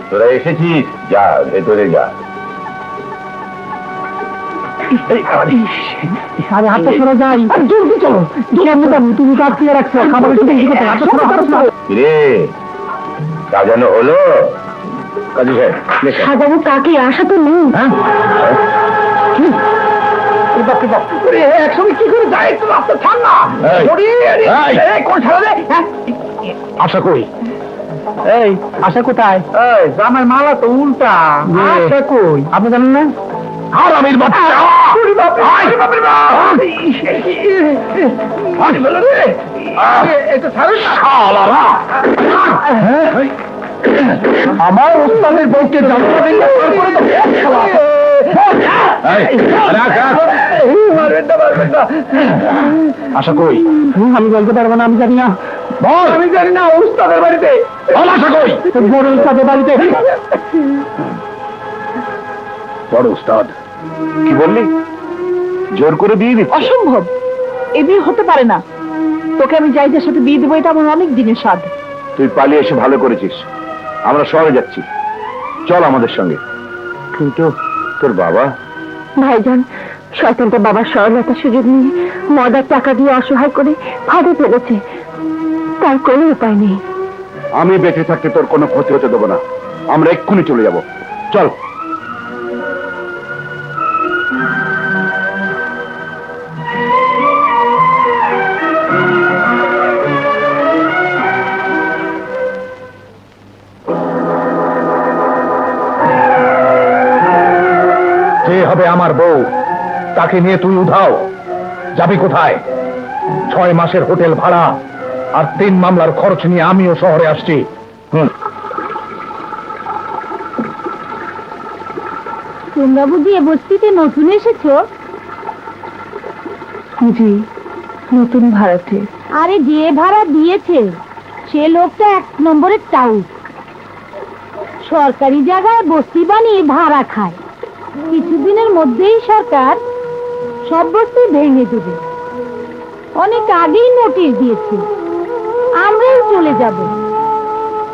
তোরা এসেছিস, যা ভেতরে যা। আরে হাতটা সরে যাই, জলদি চলো। তুমি কাজ দিয়ে রাখছো, খাবার রে সাজানো হলো? কাজী সাহেব সাজাবো কাকে? আশা তো নেই। একসঙ্গে কি করে যায়? একটু রাস্তা ছাড় না। কোন ছাড়া রে? আশা কই? এই আশা কোথায়? জামাই মালা তো উল্টা। আশা কই? আপনি জানেন না? আর আমির বাচ্চা আমার ওস্তাদের বউকে আশা কই? আমি বলতে পারবো না, আমি জানি না। বল। আমি জানি না। ওস্তাদের বাড়িতে। আশা কই? বড় ওস্তাদের বাড়িতে। বড় উস্তাদ কি বললি? জোর করে বিয়ে দিচ্ছি? অসম্ভব, এ বিয়ে হতে পারে না। তোকে আমি জাহিদের সাথে বিয়ে দেবো, এটা আমার অনেক দিনের স্বাদ। তুই পালিয়ে এসে ভালো করেছিস। আমরা শহরে যাচ্ছি, চল আমাদের সঙ্গে। কিন্তু তোর বাবা? ভাইজান, শয়তানটা বাবার সরলতার সুযোগ নিয়ে মদার টাকা দিয়ে অসহায় করে ফাঁদে ফেলেছে। তার কোনো উপায় নেই। আমি বেঁচে থাকতে তোর কোনো ক্ষতি হতে দেবো না। আমরা এক্ষুনি চলে যাব, চল। হবে আমার বউ, তাকে নিয়ে তুই উধাও। যাবি কোথায়? 6 মাসের হোটেল ভাড়া আর 3 মামলার খরচ নিয়ে আমিও শহরে আসছি। তোমরা বুঝি এ বস্তিতে নতুন এসেছো? জি, নতুন ভাড়াতে। আরে যে ভাড়া দিয়েছে সে লোকটা 1 নম্বরের টাউট। সরকারি জায়গায় বস্তি বানিয়ে ভাড়া খায়। কিছুদিনের মধ্যেই সরকার সব বস্তি ভেঙে দেবে। অনেক আগেই নোটিশ দিয়েছে। আমরাও চলে যাব।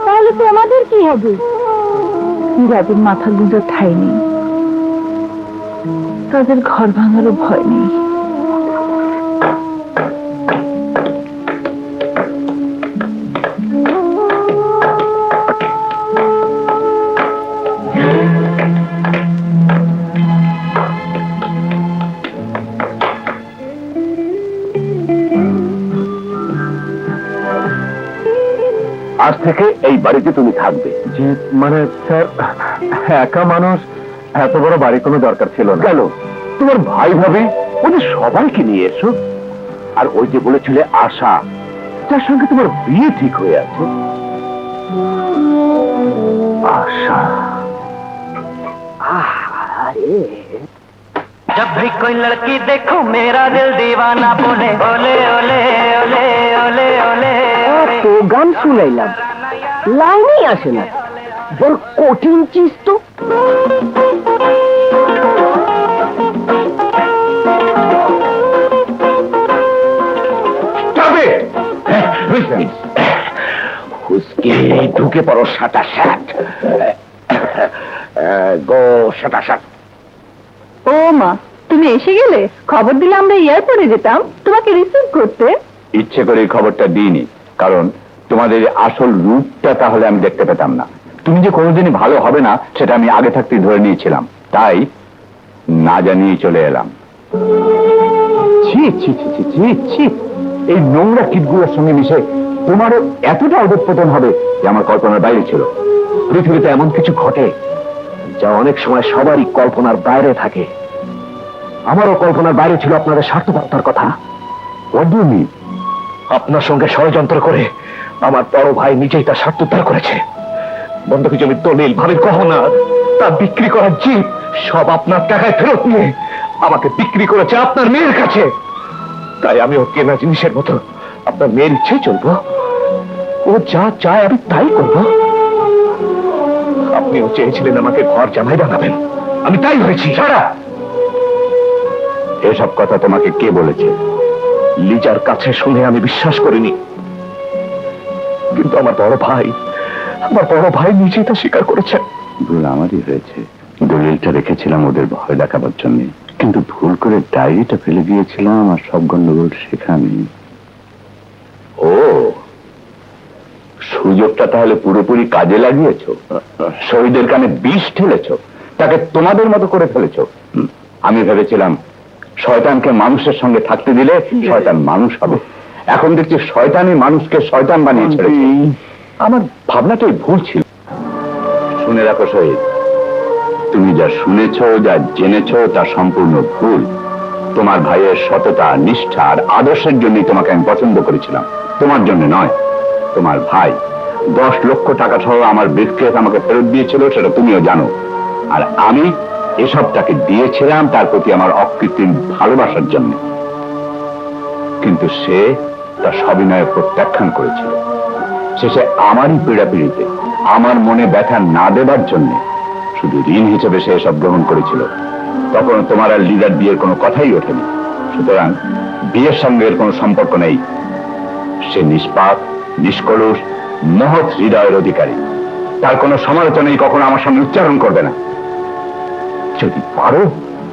তাহলে তোমাদের কি হবে? যাদের মাথা গুঁজো ঠাঁই নেই, তাদের ঘর ভাঙারও ভয় নেই। আজ থেকে এই বাড়িতে তুমি থাকবে। জি মানে স্যার, একা মানুষ, এত বড় বাড়ি কোনো দরকার ছিল না। কেন? তোমার ভাই ভাবে ওদের সবাইকে নিয়ে এসো। আর ওই যে বলেছিলে আশা, যার সঙ্গে তোমার বিয়ে ঠিক হয়ে আছে। আশা, जब भी कोई लड़की देखो मेरा दिल दीवाना बोले ओले ओले ओले ओले ओले। তো গান শুনাইলাম, লাইনই আসে না। বড় কঠিন চিজ তো। হুসকে ঢুকে পড়ো সাটা সাট। গো সাটা সাট। ও মা, তুমি এসে গেলে? খবর দিলে আমরা এয়ারপোর্টে যেতাম তোমাকে রিসিভ করতে। ইচ্ছে করে খবরটা দিইনি, কারণ তোমাদের আসল রূপটা তাহলে আমি দেখতে পেতাম না। তুমি যে কোনোদিনই ভালো হবে না সেটা আমি আগে থাকতেই ধরে নিয়েছিলাম, তাই না জানিয়ে চলে এলাম। ছি ছি ছি ছি ছি ছি, এই নোংরা কীটগুলোর সঙ্গে মিশে তোমারও এতটা অধঃপতন হবে যে আমার কল্পনার বাইরে ছিল। পৃথিবীতে এমন কিছু ঘটে যা অনেক সময় সবারই কল্পনার বাইরে থাকে। আমারও কল্পনার বাইরে ছিল আপনাদের স্বার্থপরতার কথা। What do you mean? আপনার সঙ্গে ষড়যন্ত্র করে আমার বড় ভাই নিজেই তার স্বার্থোদ্ধার করেছে। বন্ধকি জমির দলিল, ভাবির গহনা, তা বিক্রি করার জিপ সব আপনার টাকায় ফেরত নিয়ে আমাকে বিক্রি করেছে আপনার মেয়ের কাছে। তাই আমিও কেনা জিনিসের মতো আপনার মেয়ের ইচ্ছেই চলবো। ও যা চায় আমি তাই করব। আপনিও চেয়েছিলেন আমাকে ঘর জামাই বানাবেন, আমি তাই হয়েছি। সারা এসব কথা তোমাকে কে বলেছে? লিজার কাছে শুনে আমি বিশ্বাস করিনি, কিন্তু আমার বড় ভাই নিজেই তা স্বীকার করেছেন। ভুল আমারই হয়েছে। দলিলটা রেখেছিলাম ওদের ভয় দেখাবার জন্য, কিন্তু ভুল করে ডায়েরিটা ফেলে দিয়েছিলাম, আর সব গন্ডগোল সেখানে। ও, সুযোগটা তাহলে পুরোপুরি কাজে লাগিয়েছো, শহীদের কানে বিষ ঠেলেছো, তাকে তোমাদের মতো করে ফেলেছো। আমি ভেবেছিলাম শয়তানকে মানুষের সঙ্গে থাকতে দিলে শয়তান মানুষ হবে, এখন দেখছি শয়তানই মানুষকে শয়তান বানিয়ে ছেড়েছে। আমার ভাবনাটাই ভুল ছিল। শুনে রাখো শহীদ, তুমি যা শুনেছ, যা জেনেছ তা সম্পূর্ণ ভুল। তোমার ভাইয়ের সততা, নিষ্ঠা আর আদর্শের জন্যই তোমাকে আমি পছন্দ করেছিলাম, তোমার জন্য নয়। তোমার ভাই 10 লক্ষ টাকা সহ আমার ব্রিফকেস আমাকে ফেরত দিয়েছিল, সেটা তুমিও জানো। আর আমি এসব তাকে দিয়েছিলাম তার প্রতি আমার অকৃত্রিম ভালোবাসার জন্য, কিন্তু সে তা সবিনয়ে প্রত্যাখ্যান করেছিল। শেষে আমারই পীড়াপিড়িতে, আমার মনে ব্যথা না দেবার জন্য শুধু ঋণ হিসেবে সে এসব গ্রহণ করেছিল। তখন তোমার আর লিজার বিয়ের কোনো কথাই ওঠেনি, সুতরাং বিয়ের সঙ্গে এর কোনো সম্পর্ক নেই। সে নিষ্পাপ, নিষ্কলুষ, মহৎ হৃদয়ের অধিকারী। তার কোনো সমালোচনাই কখনো আমার সামনে উচ্চারণ করবে না। যদি পারো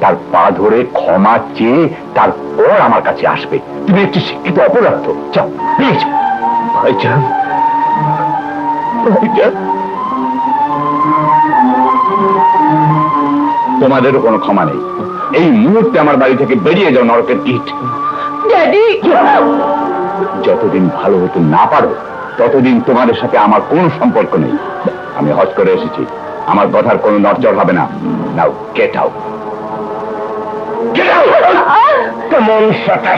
তার পা ধরে ক্ষমা চেয়ে তারপর আমার কাছে আসবে। তুমি একটি শিক্ষিত অপরাধ। যাও প্লিজ। ভাইজান, তোমাদেরও কোনো ক্ষমা নেই। এই মুহূর্তে আমার বাড়ি থেকে বেরিয়ে যাও, নরকের কীট। ড্যাডি, যতদিন ভালো হতে না পারো ততদিন তোমাদের সাথে আমার কোনো সম্পর্ক নেই। আমি হজ করে এসেছি, আমার কথার কোনো নড়চড় হবে না। নাও গেট আউট। কেমন সাথে